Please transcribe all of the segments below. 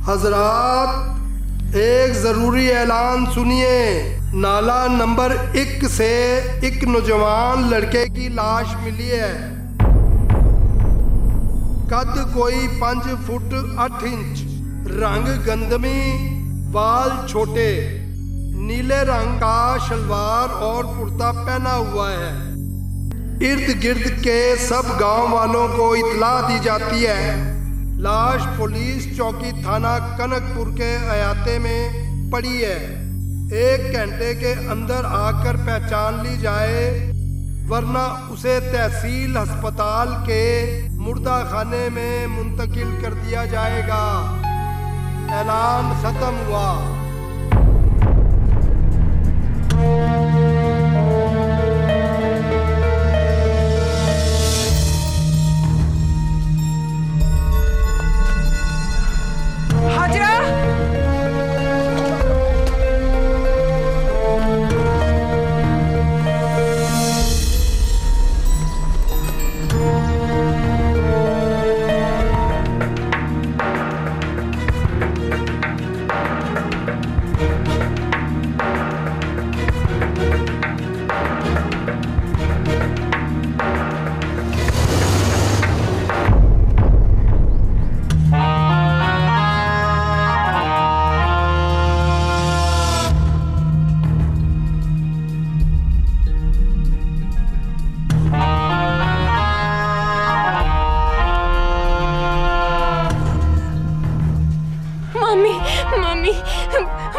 हजरात, एक ज़रूरी ऐलान सुनिए। नाला नंबर 1 से एक नौजवान लड़के की लाश मिली है। कद कोई 5 फुट 8 इंच, रंग गंदमी, बाल छोटे, नीले रंग का शलवार और कुर्ता पहना हुआ है। इर्द गिर्द के सब गांव वालों को इतला दी जाती है। लाश पुलिस चौकी थाना कनकपुर के अयाते में पड़ी है। 1 घंटे के अंदर आकर पहचान ली जाए, वरना उसे तहसील अस्पताल के मुर्दा खाने में मुंतकिल कर दिया जाएगा। ऐलान खत्म हुआ।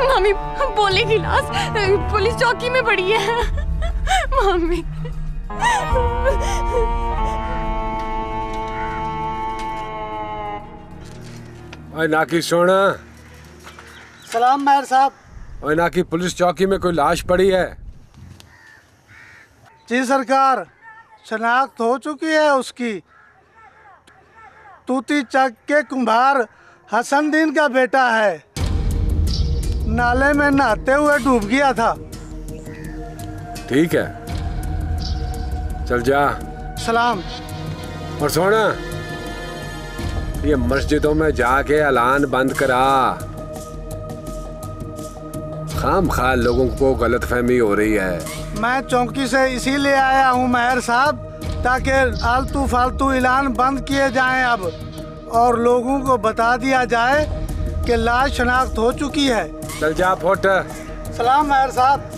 मम्मी बोले की लाश पुलिस चौकी में पड़ी है। मम्मी ओए नाकी सोना। सलाम मेयर साहब। ओए नाकी पुलिस चौकी में कोई लाश पड़ी है? जी सरकार, शनाख्त हो चुकी है उसकी। तूती चक के कुम्हार हसनदीन का बेटा है। नाले में नहाते हुए डूब गया था। ठीक है, चल जा। सलाम। और सोना, ये मस्जिदों में जाके ऐलान बंद करा। खाम खा लोगों को गलतफहमी हो रही है। मैं चौकी से इसीलिए आया हूँ मेयर साहब, ताकि आलतू फालतू ऐलान बंद किए जाएं अब, और लोगों को बता दिया जाए कि लाश शनाख्त हो चुकी है। चल जा फोट। सलाम मेयर साहब।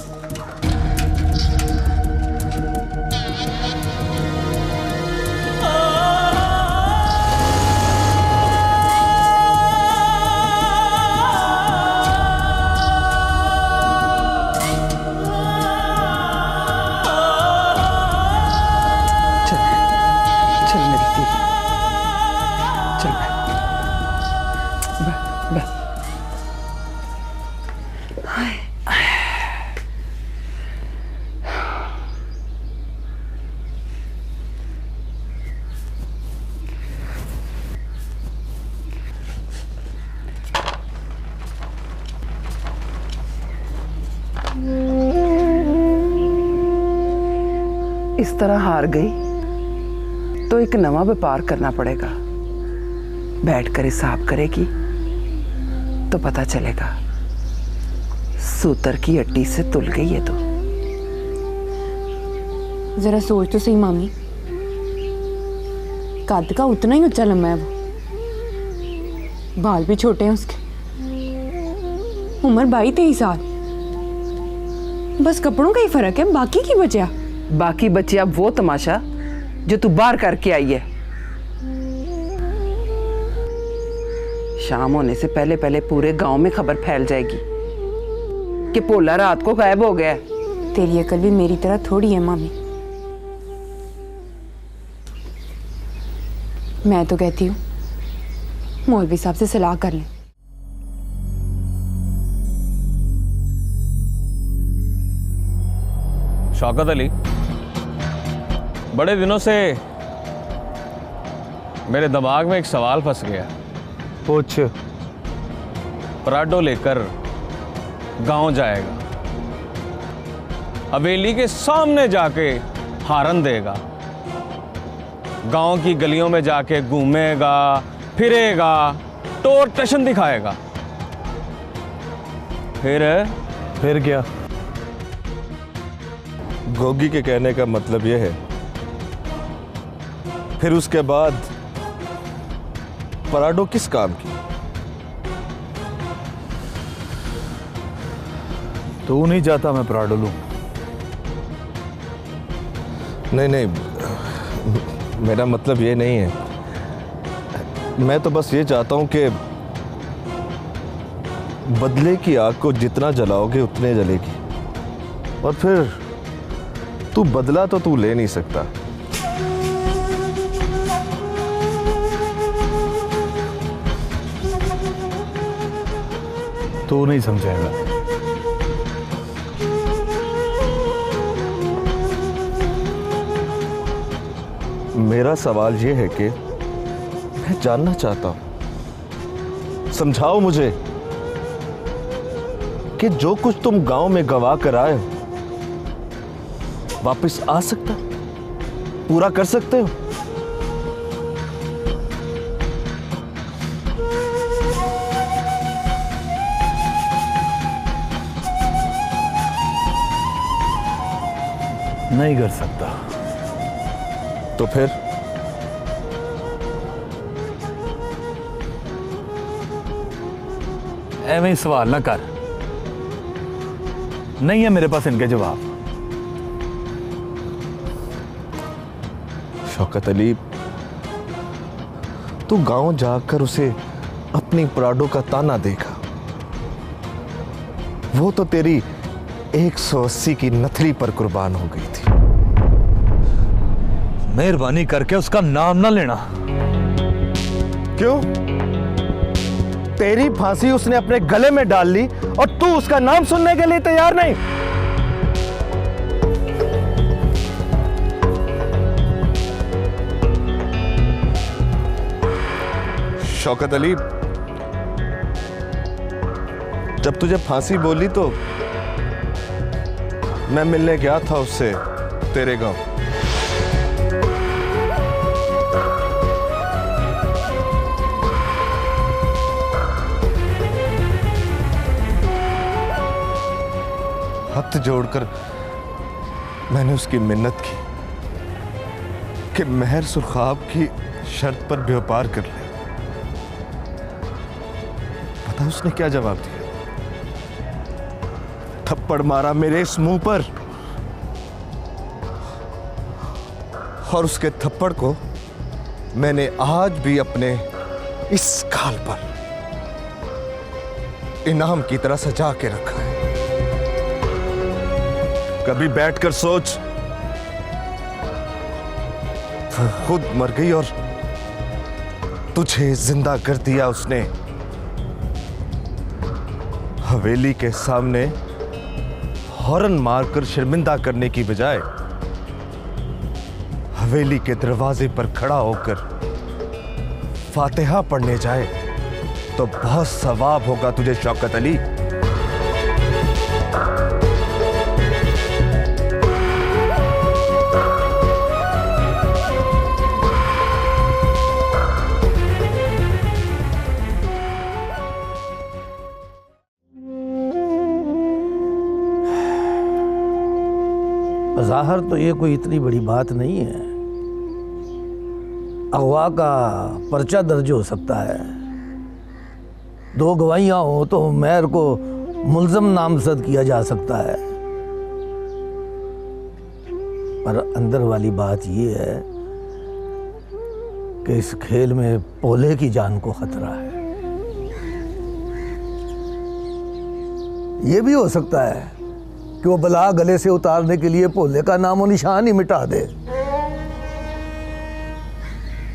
इस तरह हार गई तो एक नवा व्यापार करना पड़ेगा। बैठकर हिसाब करेगी तो पता चलेगा सूतर की अड्डी से तुल गई है। तो जरा सोच तो सही मामी, कद का उतना ही ऊंचा लम्बा है वो, बाल भी छोटे हैं उसके, उम्र 22-23 साल, बस कपड़ों का ही फर्क है, बाकी की बचा। बाकी बचे अब वो तमाशा जो तू बाहर करके आई है। शाम होने से पहले पहले पूरे गांव में खबर फैल जाएगी कि भोला रात को गायब हो गया है। तेरी अकल भी मेरी तरह थोड़ी है मामी। मैं तो कहती हूँ मौलवी साहब से सलाह कर लें। शौकत अली, बड़े दिनों से मेरे दिमाग में एक सवाल फंस गया। पूछ। पराडो लेकर गांव जाएगा, हवेली के सामने जाके हारन देगा, गांव की गलियों में जाके घूमेगा फिरेगा, टोर्टेशन दिखाएगा। फिर क्या? गोगी के कहने का मतलब यह है, फिर उसके बाद पराडो किस काम की? तू नहीं चाहता मैं पराडो लूं? नहीं, मेरा मतलब ये नहीं है। मैं तो बस ये चाहता हूं कि बदले की आग को जितना जलाओगे उतने जलेगी, और फिर तू बदला तो तू ले नहीं सकता। तू नहीं समझेगा। मेरा सवाल ये है कि मैं जानना चाहता हूं, समझाओ मुझे कि जो कुछ तुम गांव में गवा कर आए हो वापस आ सकता, पूरा कर सकते हो? नहीं कर सकता। तो फिर ऐਵੇਂ ही सवाल ना कर, नहीं है मेरे पास इनके जवाब। शौकत अली, तू गांव जाकर उसे अपनी पराडो का ताना देगा। वो तो तेरी 180 की नथली पर कुर्बान हो गई थी। मेहरबानी करके उसका नाम ना लेना। क्यों? तेरी फांसी उसने अपने गले में डाल ली और तू उसका नाम सुनने के लिए तैयार नहीं। शौकत अली, जब तुझे फांसी बोली तो मैं मिलने गया था उससे तेरे गांव। हाथ जोड़कर मैंने उसकी मिन्नत की कि महर सुरखाब की शर्त पर व्यापार कर ले। पता उसने क्या जवाब दिया? थप्पड़ मारा मेरे इस मुंह पर, और उसके थप्पड़ को मैंने आज भी अपने इस गाल पर इनाम की तरह सजा के रखा है। कभी बैठकर सोच, वो खुद मर गई और तुझे जिंदा कर दिया उसने। हवेली के सामने हॉर्न मारकर शर्मिंदा करने की बजाय हवेली के दरवाजे पर खड़ा होकर फातिहा पढ़ने जाए तो बहुत सवाब होगा तुझे शौकत अली। ज़ाहिर तो ये कोई इतनी बड़ी बात नहीं है। अगवा का पर्चा दर्ज हो सकता है, 2 गवाहियाँ हो तो मेयर को मुल्ज़म नामजद किया जा सकता है। पर अंदर वाली बात ये है कि इस खेल में पोले की जान को खतरा है। ये भी हो सकता है कि वो बला गले से उतारने के लिए पोले का नामो निशान ही मिटा दे।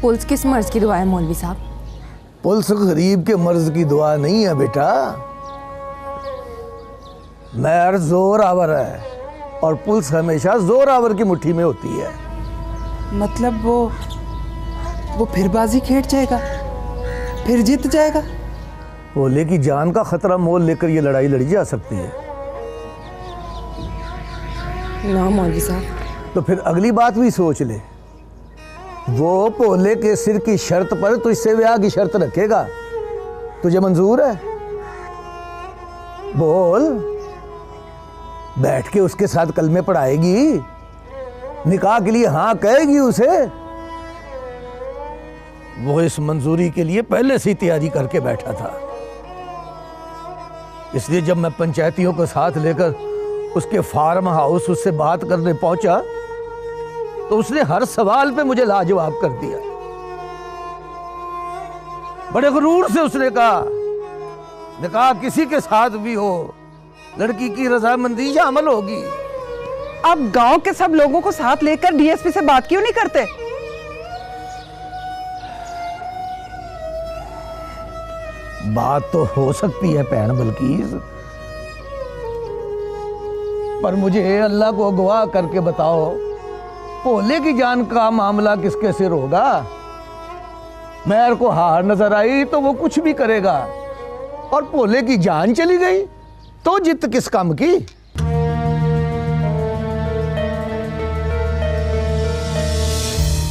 पुलिस किस मर्ज की दुआ है मौलवी साहब? पुलिस गरीब के मर्ज की दुआ नहीं है बेटा, मेयर जोर आवर है और पुलिस हमेशा जोर आवर की मुट्ठी में होती है। मतलब वो फिर बाजी खेट जाएगा, फिर जीत जाएगा? पोले की जान का खतरा मोल लेकर ये लड़ाई लड़ी जा सकती है। ना मौलवी साहब। तो फिर अगली बात भी सोच ले, वो पोले के सिर की शर्त पर तुझसे ब्याह की शर्त रखेगा तुझे मंजूर है? बोल। बैठ के उसके साथ कलमे पढ़ाएगी, निकाह के लिए हाँ कहेगी उसे? वो इस मंजूरी के लिए पहले से ही तैयारी करके बैठा था, इसलिए जब मैं पंचायतियों को साथ लेकर उसके फार्म हाउस उससे बात करने पहुंचा तो उसने हर सवाल पे मुझे लाजवाब कर दिया। बड़े गुरूर से उसने कहा, निकाह किसी के साथ भी हो, लड़की की रजामंदी शामिल होगी। अब गांव के सब लोगों को साथ लेकर डीएसपी से बात क्यों नहीं करते? बात तो हो सकती है भैन बल्कीस, पर मुझे अल्लाह को गवाह करके बताओ, भोले की जान का मामला किसके सिर होगा? मेहर को हार नजर आई तो वो कुछ भी करेगा, और भोले की जान चली गई तो जित किस काम की?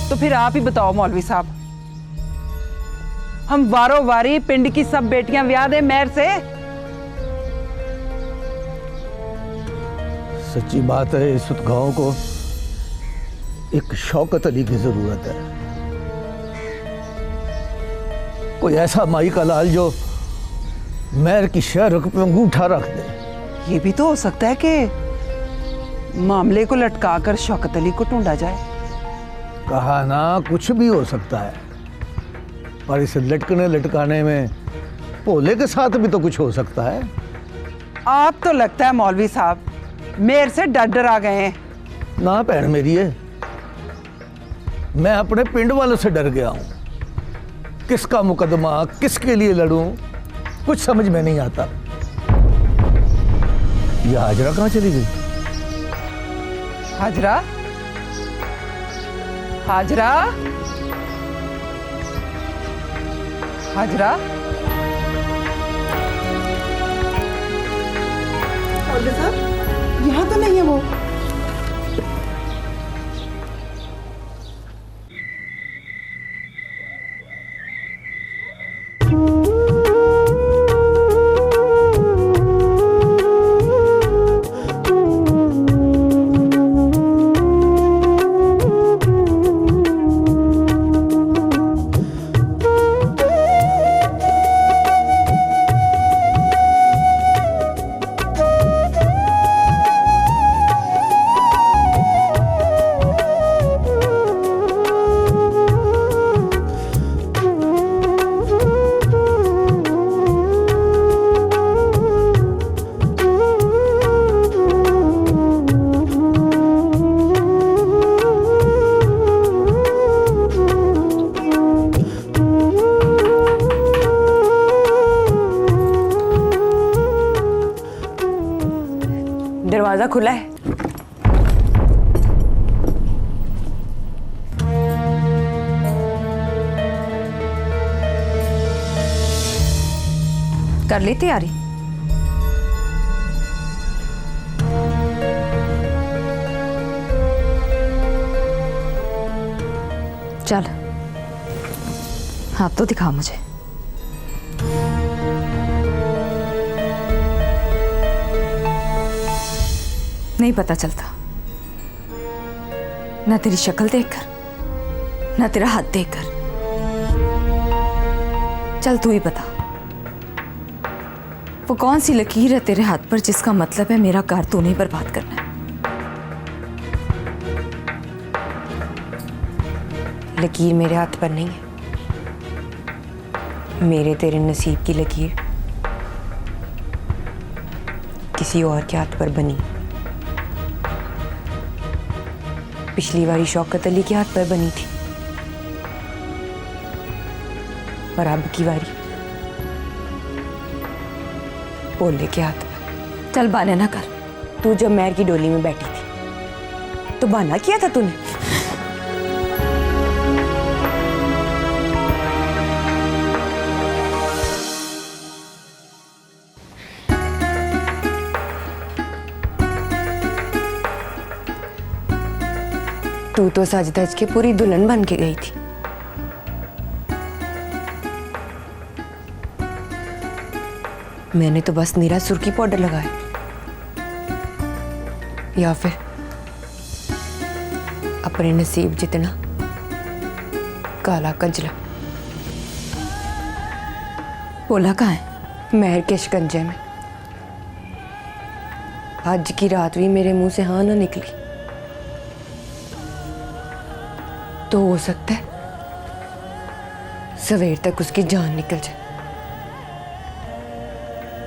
तो फिर आप ही बताओ मौलवी साहब, हम वारों वारी पिंड की सब बेटियां ब्याह दे मेहर से? सच्ची बात है, इस गांव को एक शौकत अली की जरूरत है। कोई ऐसा माई का लाल जो मेहर की शहरक पे अंगूठा रख दे। ये भी तो हो सकता है कि मामले को लटकाकर शौकत अली को ढूंढा जाए। कहा ना, कुछ भी हो सकता है, पर इसे लटकने लटकाने में भोले के साथ भी तो कुछ हो सकता है। आप तो लगता है मौलवी साहब मेरे से डर आ गए हैं। ना भैन मेरी है, मैं अपने पिंड वालों से डर गया हूं। किसका मुकदमा किसके लिए लड़ूं, कुछ समझ में नहीं आता। ये हाजरा कहां चली गई? हाजरा, हाजरा, हाजरा। यहाँ तो नहीं है वो। दरवाजा खुला है। कर ली तैयारी? चल हाथ तो दिखा मुझे। नहीं पता चलता ना तेरी शक्ल देखकर ना तेरा हाथ देखकर। चल तू ही बता, वो कौन सी लकीर है तेरे हाथ पर जिसका मतलब है मेरा कार तूने बर्बाद करना है? लकीर मेरे हाथ पर नहीं है, मेरे तेरे नसीब की लकीर किसी और के हाथ पर बनी। पिछली बारी शौकत अली के हाथ पर बनी थी और अब की बारी भोले के हाथ पर। चल बहाना ना कर, तू जब मेहर की डोली में बैठी थी तो बहाना किया था तूने। तू तो सज धज के पूरी दुल्हन बन के गई थी, मैंने तो बस नीरा सुर्खी पाउडर लगाया, या फिर अपने नसीब जितना काला कजला। बोला कहाँ है? महर के शिकंजे में। आज की रात भी मेरे मुंह से हाँ ना निकली तो हो सकता है सवेर तक उसकी जान निकल जाए।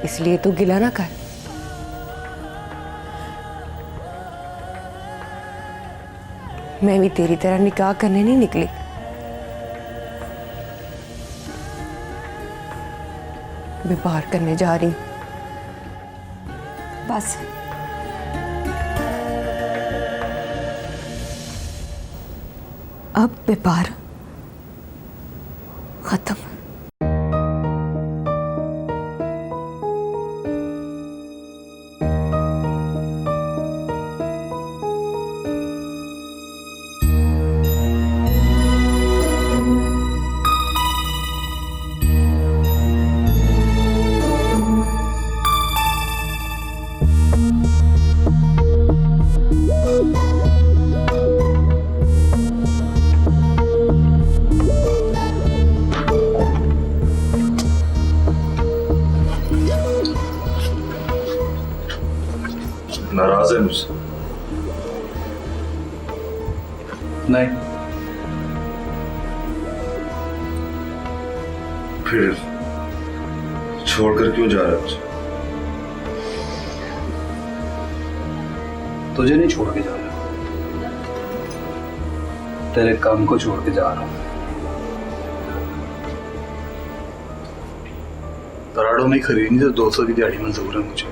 इसलिए तू गिला ना कर। मैं भी तेरी तरह निकाह करने नहीं निकली। व्यापार करने जा रही हूं। बस अब व्यापार खत्म। नाराज है मुझसे? नहीं। फिर छोड़कर क्यों जा रहा है मुझे? तुझे नहीं छोड़ के जा रहा, तेरे काम को छोड़ के जा रहा हूं। तराड़ों में खरीदनी तो 200 की दिहाड़ी मंजूर है मुझे।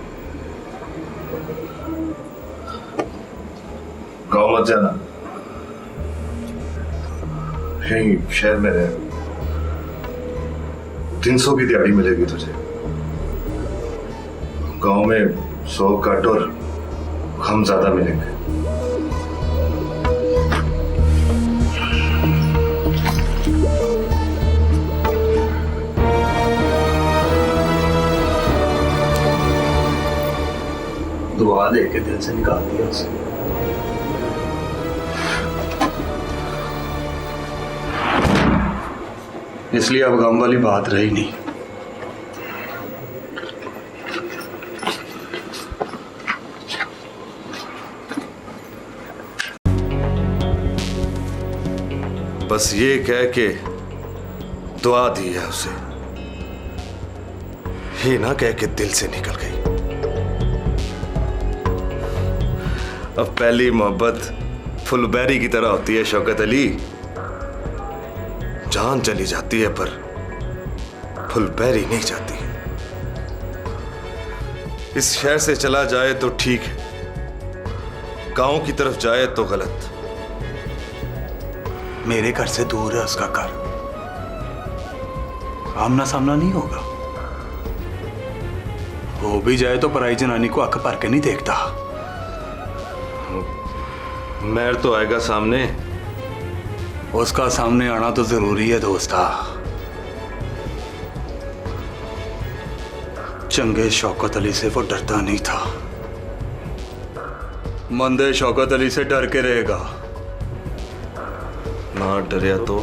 गाँव मत जाना, यहीं शहर में रह। 300 की दिहाड़ी मिलेगी तुझे। गांव में 100 कट और हम ज्यादा मिलेंगे। दुआ दे के दिल से निकाल दिया उसे। इसलिए अब गम वाली बात रही नहीं। बस ये कह के दुआ दी है उसे, ये ना कह के दिल से निकल गई। अब पहली मोहब्बत फुलबेरी की तरह होती है शौकत अली। जान चली जाती है पर फुलबेरी नहीं जाती। इस शहर से चला जाए तो ठीक है, गांव की तरफ जाए तो गलत। मेरे घर से दूर है उसका घर, आमना सामना नहीं होगा। हो भी जाए तो पराई जनानी को आंख भर के नहीं देखता। महर तो आएगा सामने। उसका सामने आना तो जरूरी है दोस्ता। चंगे शौकत अली से वो डरता नहीं था, मंदे शौकत अली से डर के रहेगा। ना डरिया तो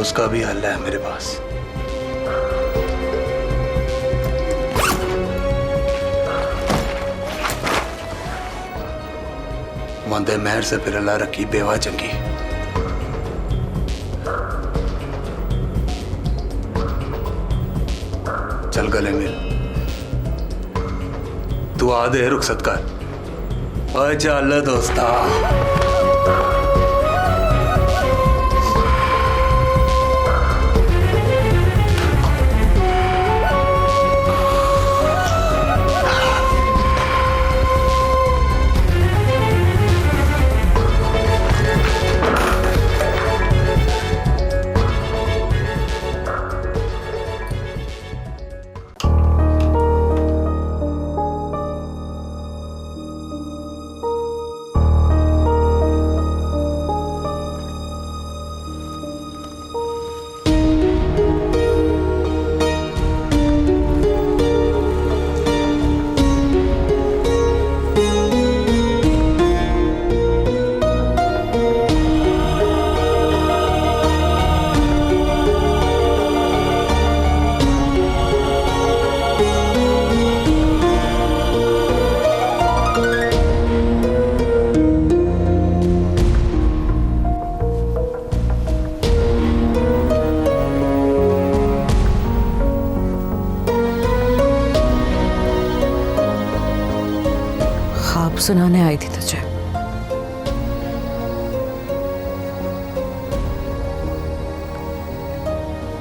उसका भी हल है मेरे पास। मंदे महर से फिर अल्लाह रखी बेवा चंगी। चल गले मिल, तू आ दे रुखसत कर। ओए चल दोस्ता।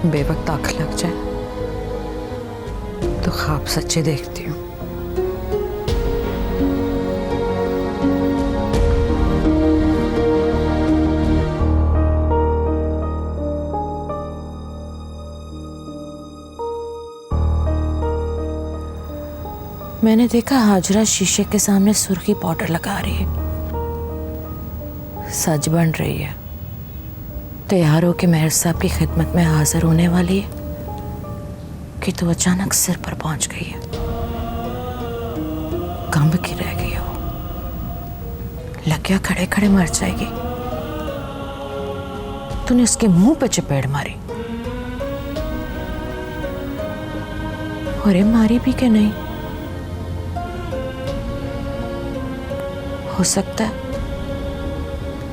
बेवक्त आंख लग जाए तो ख्वाब सच्चे देखती हूँ। मैंने देखा हाजरा शीशे के सामने सुर्खी पाउडर लगा रही है, सज बन रही है, तैयार होकर मेहर साहब की खिदमत में हाजिर होने वाली है कि तो अचानक सिर पर पहुंच गई है। कंब की रह गई है वो, लग गया खड़े खड़े मर जाएगी। तूने उसके मुंह पे चपेड़ मारी। अरे मारी भी क्या नहीं? हो सकता है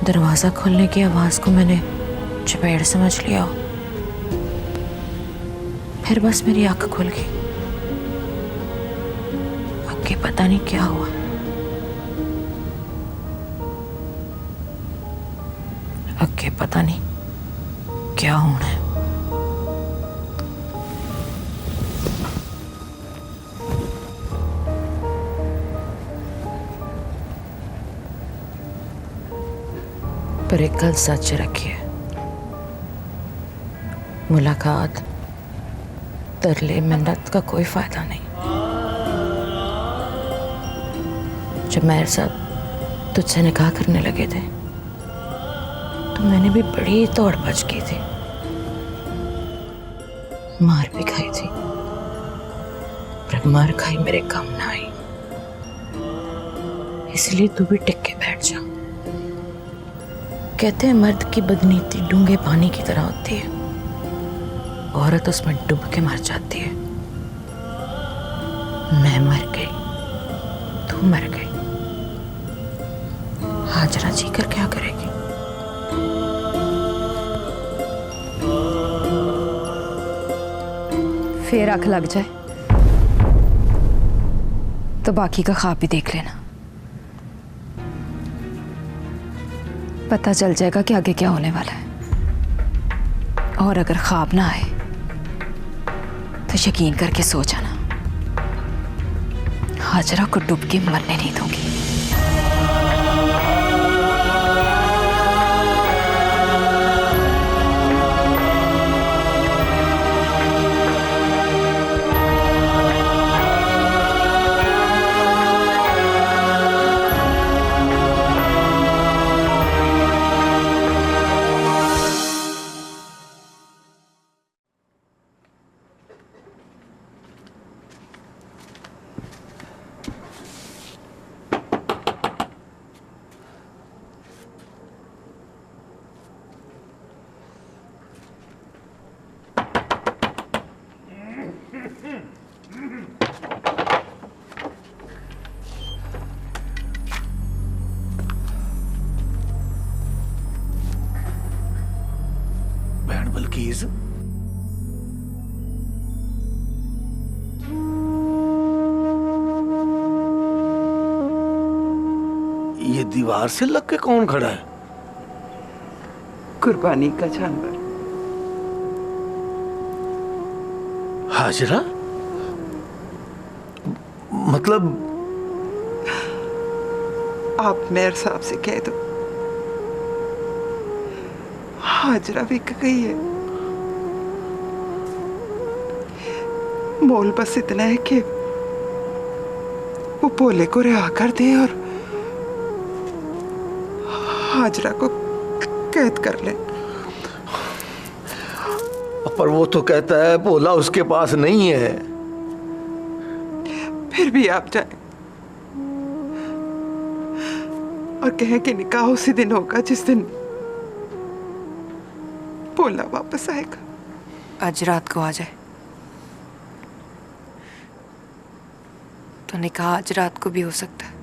दरवाजा खोलने की आवाज को मैंने चपेड़ समझ लिया हो। फिर बस मेरी आंख खुल गई। आगे पता नहीं क्या हुआ। आगे पता नहीं क्या होना है। पर एक गल सच रखिए, मुलाकात तरले मिन्नत का कोई फायदा नहीं। जब मेहर साहब तुझसे निकाह करने लगे थे तो मैंने भी बड़ी तोड़ भज की थी, मार भी खाई थी, पर मार खाई मेरे काम ना आई। इसलिए तू भी टिक के बैठ जा। कहते हैं मर्द की बदनीति डूंगे पानी की तरह होती है, औरत उसमें डूब के मर जाती है। मैं मर गई, तू मर गई, हाजरा जी कर क्या करेगी? फिर आंख लग जाए तो बाकी का ख्वाब भी देख लेना, पता चल जाएगा कि आगे क्या होने वाला है। और अगर ख्वाब ना आए तो यकीन करके सो जाना, हाजरा को डूब के मरने नहीं दूंगी। बहन बल्कीस, ये दीवार से लग के कौन खड़ा है? कुर्बानी का जानवर। हाजरा? मतलब आप मेहर साहब से कह दो, हाजरा बिक गई है। मोल बस इतना है कि वो भोले को रिहा कर दे और हाजरा को कैद कर ले। पर वो तो कहता है भोला उसके पास नहीं है। फिर भी आप जाए और कहें कि निकाह उसी दिन होगा जिस दिन भोला वापस आएगा। आज रात को आ जाए तो निकाह आज रात को भी हो सकता है।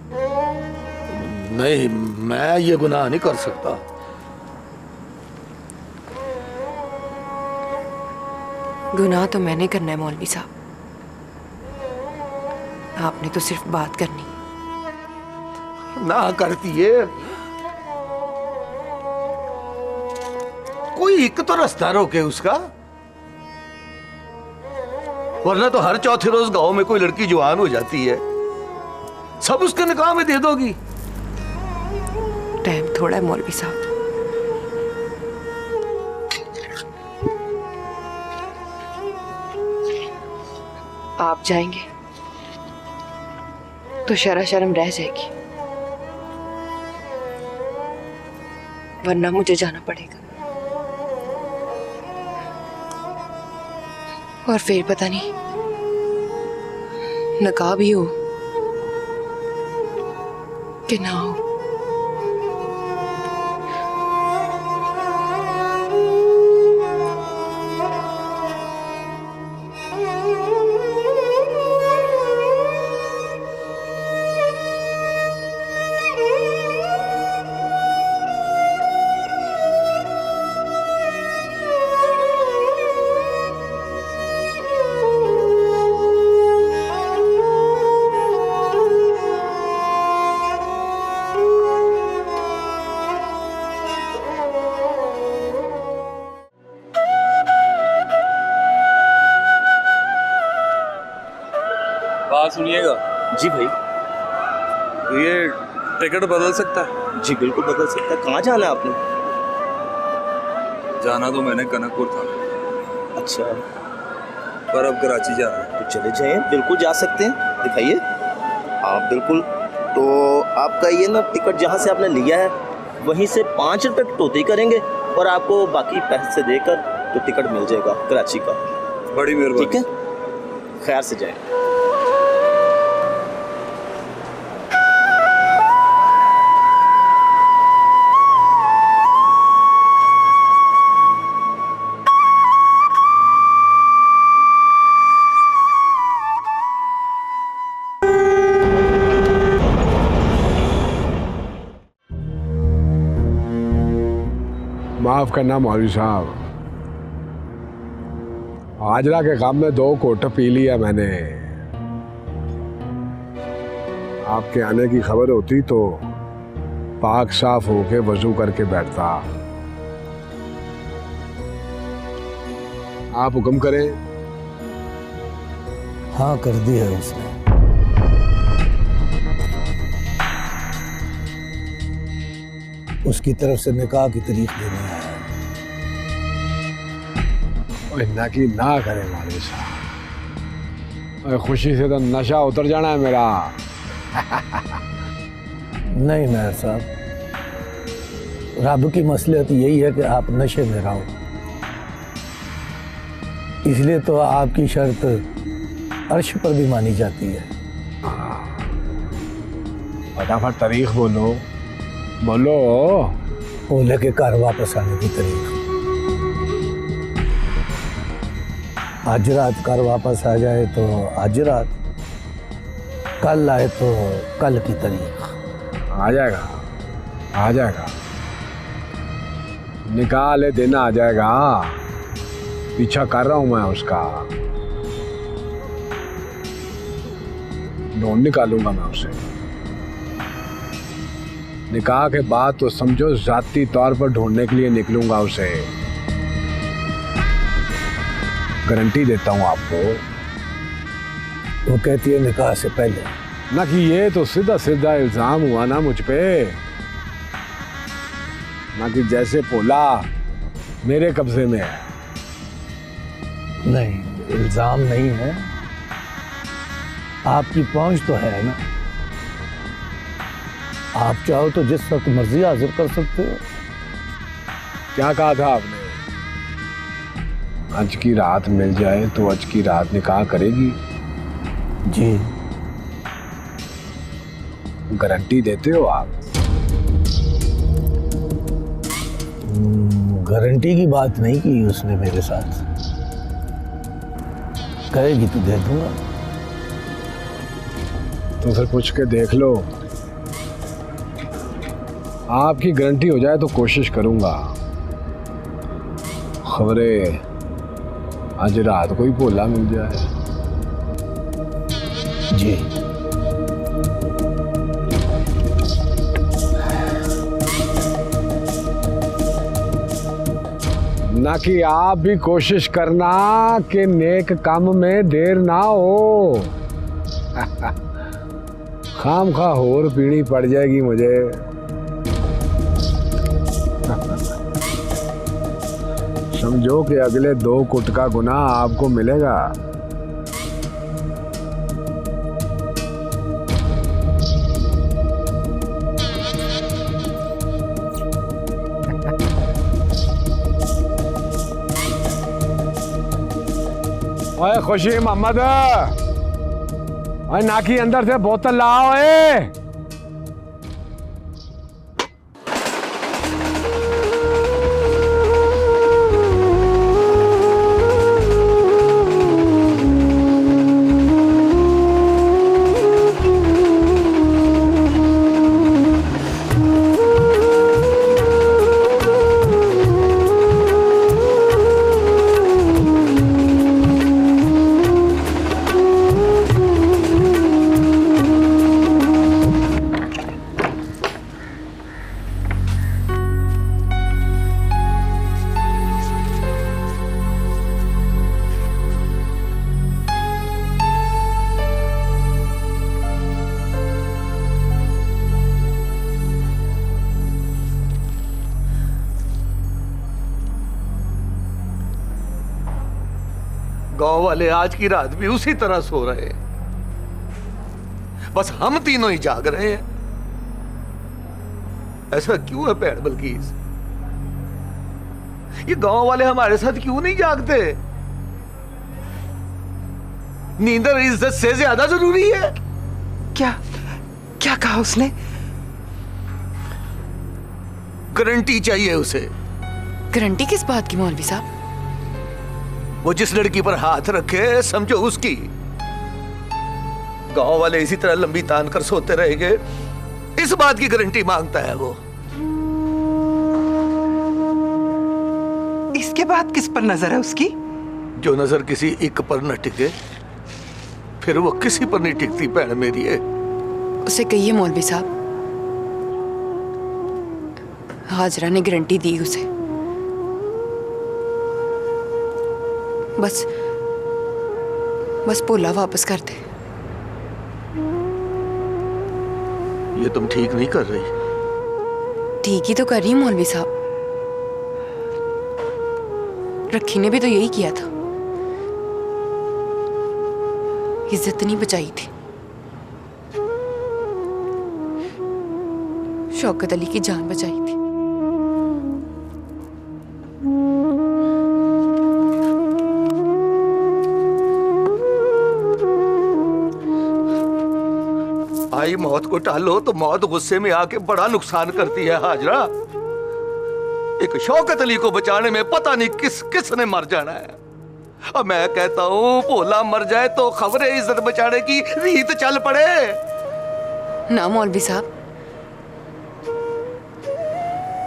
नहीं, मैं ये गुनाह नहीं कर सकता। गुनाह तो मैंने करना है मौलवी साहब, आपने तो सिर्फ बात करनी। ना करती है, कोई एक तो रास्ता रोके उसका। वरना तो हर चौथे रोज गांव में कोई लड़की जवान हो जाती है, सब उसके निकाह में दे दोगी। टाइम थोड़ा है मौलवी साहब। आप जाएंगे तो शरा शर्म रह जाएगी, वरना मुझे जाना पड़ेगा। और फिर पता नहीं निकाह भी हो कि ना हो। बात सुनिएगा जी भाई। ये टिकट बदल सकता है? जी बिल्कुल बदल सकता है। कहाँ जाना है आपने? जाना तो मैंने कनकपुर था। अच्छा, पर अब कराची जा रहा है। तो चले जाएं, बिल्कुल जा सकते हैं। दिखाइए आप। बिल्कुल, तो आपका ये ना टिकट जहाँ से आपने लिया है वहीं से 5 रुपये कटौती करेंगे और आपको बाकी पैसे देकर तो टिकट मिल जाएगा कराची का। बड़ी मेहरबानी। ठीक है, खैर से जाएं। माफ करना मौलवी साहब, हाजरा के काम में 2 कोट पी लिया मैंने। आपके आने की खबर होती तो पाक साफ होके वजू करके बैठता। आप हुक्म करें। हाँ कर दी है उसने। उसकी तरफ से निकाह की तारीख देने आया। इन्ना की ना करे मौलवी साहब, खुशी से तो नशा उतर जाना है मेरा। नहीं मेहर साहब, रब की मसलियत यही है कि आप नशे में रहो, इसलिए तो आपकी शर्त अर्श पर भी मानी जाती है। फटाफट तारीख बोलो बोलो। ओले के घर वापस आने की तारीख। आज रात घर वापस आ जाए तो आज रात, कल आए तो कल की तारीख। आ जाएगा आ जाएगा, निकाह ले देना आ जाएगा। पीछा कर रहा हूं मैं उसका, ढूंढ निकालूंगा मैं उसे। निकाह के बाद तो समझो जाती तौर पर ढूंढने के लिए निकलूंगा उसे, गारंटी देता हूं आपको। वो कहती है निकाह से पहले ना, कि ये तो सीधा सीधा इल्जाम हुआ ना मुझ पे, ना कि जैसे पोला मेरे कब्जे में है। नहीं, इल्जाम नहीं है, आपकी पहुंच तो है ना। आप चाहो तो जिस वक्त मर्जी हाजिर कर सकते हो। क्या कहा था आपने? आज की रात मिल जाए तो आज की रात निकाह करेगी? जी। गारंटी देते हो आप? गारंटी की बात नहीं की उसने मेरे साथ, कहेगी तो दे दूंगा। तो फिर पूछ के देख लो, आपकी गारंटी हो जाए तो कोशिश करूंगा। खबरे आज रात कोई भोला मिल जाए। जी। ना कि आप भी कोशिश करना कि नेक काम में देर ना हो। खाम खा होर पीनी पड़ जाएगी मुझे। समझो कि अगले 2 कुट का गुनाह आपको मिलेगा। ओए खुशी मोहम्मद, ओए नाकी अंदर से बोतल लाओ। गांव वाले आज की रात भी उसी तरह सो रहे हैं, बस हम तीनों ही जाग रहे हैं। ऐसा क्यों है भैन बल्कीस? ये गांव वाले हमारे साथ क्यों नहीं जागते? नींदर इज्जत से ज्यादा जरूरी है क्या? क्या कहा उसने? गारंटी चाहिए उसे। गारंटी किस बात की मौलवी साहब? वो जिस लड़की पर हाथ रखे समझो उसकी। गांव वाले इसी तरह लंबी तान कर सोते रहेंगे, इस बात की गारंटी मांगता है वो। इसके बाद किस पर नजर है उसकी? जो नजर किसी एक पर न टिके फिर वो किसी पर नहीं टिकती भैन मेरी है। उसे कहिए मौलवी साहब, हाजरा ने गारंटी दी उसे। बस भोला वापस कर दे। ये तुम ठीक नहीं कर रही। ठीक ही तो कर रही हूं मौलवी साहब। रखी ने भी तो यही किया था, इज्जत नहीं बचाई थी। शौकत अली की जान बचाई थी। आई मौत को टालो तो मौत गुस्से में आके बड़ा नुकसान करती है हाजरा। एक शौकत अली को बचाने में पता नहीं किसने मर जाना है। अब मैं कहता हूं भोला मर जाए तो खबरें इज्जत बचाने की रीत चल पड़े। ना मौलवी साहब,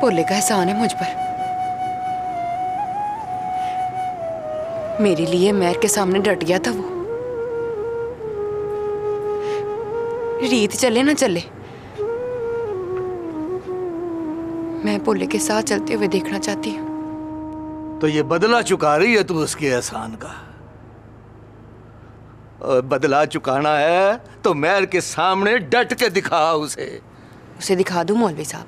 भोले का एहसान है मुझ पर। मेरे लिए महर के सामने डट गया था वो। रीत चले ना चले, मैं भोले के साथ चलते हुए देखना चाहती हूँ। तो ये बदला चुका रही है तू उसके एहसान का। और बदला चुकाना है तो महर के सामने डट के दिखा उसे दिखा दूं मौलवी साहब,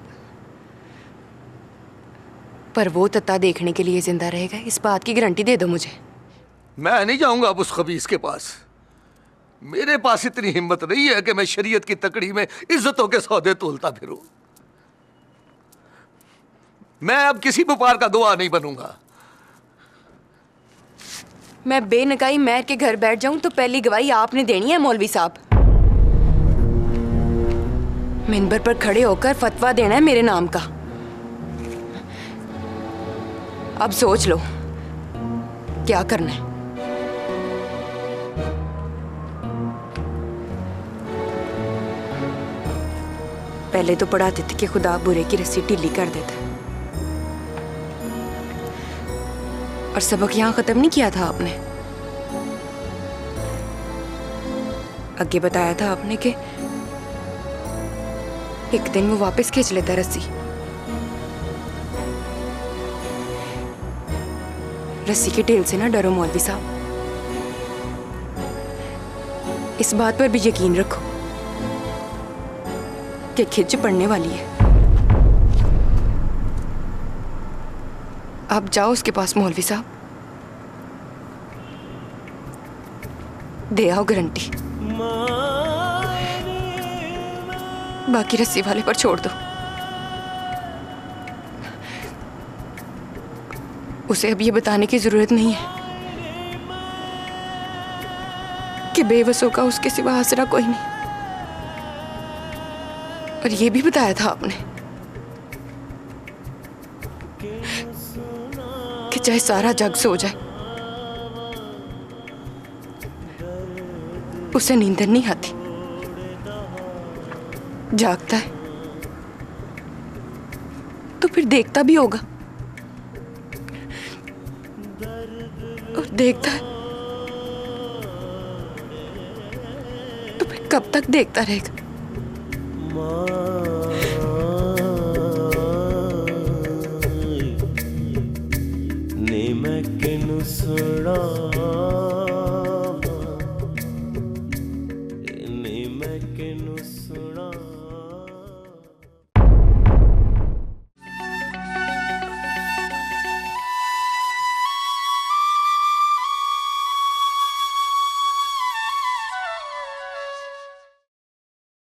पर वो तत्ता देखने के लिए जिंदा रहेगा, इस बात की गारंटी दे दो मुझे। मैं नहीं जाऊंगा अब उस खबीस के पास। मेरे पास इतनी हिम्मत नहीं है कि मैं शरीयत की तकड़ी में इज्जतों के सौदे तोलता फिरूं। मैं अब किसी व्यापार का गवाह नहीं बनूंगा। मैं बेनकाई महर के घर बैठ जाऊं तो पहली गवाही आपने देनी है मौलवी साहब। मिंबर पर खड़े होकर फतवा देना है मेरे नाम का। अब सोच लो क्या करना है। पहले तो पढ़ाते थे कि खुदा बुरे की रस्सी ढीली कर देता है, और सबक यहां खत्म नहीं किया था आपने। आगे बताया था आपने कि एक दिन वो वापस खींच लेता रस्सी। रस्सी के ढेल से ना डरो मौलवी साहब, इस बात पर भी यकीन रखो कि खिंच पड़ने वाली है। आप जाओ उसके पास मौलवी साहब, दे आओ गारंटी, बाकी रस्सी वाले पर छोड़ दो। उसे अब ये बताने की जरूरत नहीं है कि बेवसों का उसके सिवा आसरा कोई नहीं। और ये भी बताया था आपने कि चाहे सारा जग सो जाए, उसे नींद नहीं आती, जागता है तो फिर देखता भी होगा, और देखता है तो फिर कब तक देखता रहेगा? ने मैं किनु सुना